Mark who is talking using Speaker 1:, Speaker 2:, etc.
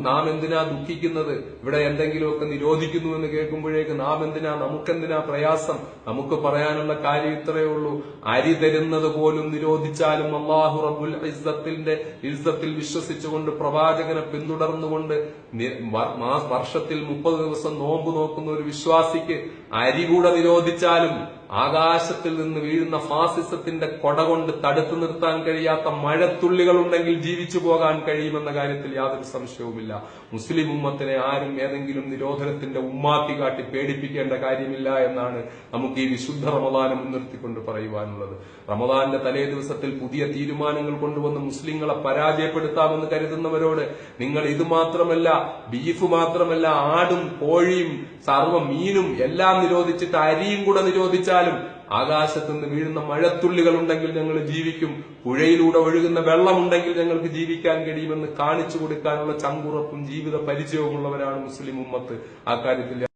Speaker 1: നാം എന്തിനാ ദുഃഖിക്കുന്നത്? ഇവിടെ എന്തെങ്കിലുമൊക്കെ നിരോധിക്കുന്നു എന്ന് കേൾക്കുമ്പോഴേക്ക് നാം എന്തിനാ, നമുക്കെന്തിനാ പ്രയാസം? നമുക്ക് പറയാനുള്ള കാര്യം ഇത്രയേ ഉള്ളൂ. അരി തരുന്നത് പോലും നിരോധിച്ചാലും അല്ലാഹു റബ്ബുൽ ഇസ്സത്തിൽ വിശ്വസിച്ചുകൊണ്ട് പ്രവാചകനെ പിന്തുടർന്നുകൊണ്ട് വർഷത്തിൽ 30 ദിവസം നോമ്പ് നോക്കുന്ന ഒരു വിശ്വാസിക്ക് അരി കൂടെ നിരോധിച്ചാലും ആകാശത്തിൽ നിന്ന് വീഴുന്ന ഫാസിസത്തിന്റെ കൊട കൊണ്ട് തടുത്തു നിർത്താൻ കഴിയാത്ത മഴത്തുള്ളികൾ ഉണ്ടെങ്കിൽ ജീവിച്ചു പോകാൻ കഴിയുമെന്ന കാര്യത്തിൽ യാതൊരു സംശയവുമില്ല. മുസ്ലിം ഉമ്മത്തിനെ ആരും ഏതെങ്കിലും നിരോധനത്തിന്റെ ഉമ്മാക്കി കാട്ടി പേടിപ്പിക്കേണ്ട കാര്യമില്ല എന്നാണ് നമുക്ക് ഈ വിശുദ്ധ റമദാനെ മുൻനിർത്തിക്കൊണ്ട് പറയുവാനുള്ളത്. റമദാന്റെ തലേ ദിവസത്തിൽ പുതിയ തീരുമാനങ്ങൾ കൊണ്ടുവന്ന് മുസ്ലിങ്ങളെ പരാജയപ്പെടുത്താമെന്ന് കരുതുന്നവരോട് നിങ്ങൾ ഇത് മാത്രമല്ല, ബീഫ് മാത്രമല്ല, ആടും കോഴിയും സർവ്വ മീനും എല്ലാം നിരോധിച്ചിട്ട് അരിയും കൂടെ നിരോധിച്ചാലും ആകാശത്തുനിന്ന് വീഴുന്ന മഴത്തുള്ളികൾ ഉണ്ടെങ്കിൽ ഞങ്ങൾ ജീവിക്കും, പുഴയിലൂടെ ഒഴുകുന്ന വെള്ളമുണ്ടെങ്കിൽ ഞങ്ങൾക്ക് ജീവിക്കാൻ കഴിയുമെന്ന് കാണിച്ചു കൊടുക്കാനുള്ള ചങ്കുറപ്പും ജീവിത പരിചയവുമുള്ളവരാണ് മുസ്ലിം ഉമ്മത്ത്. ആ കാര്യത്തിൽ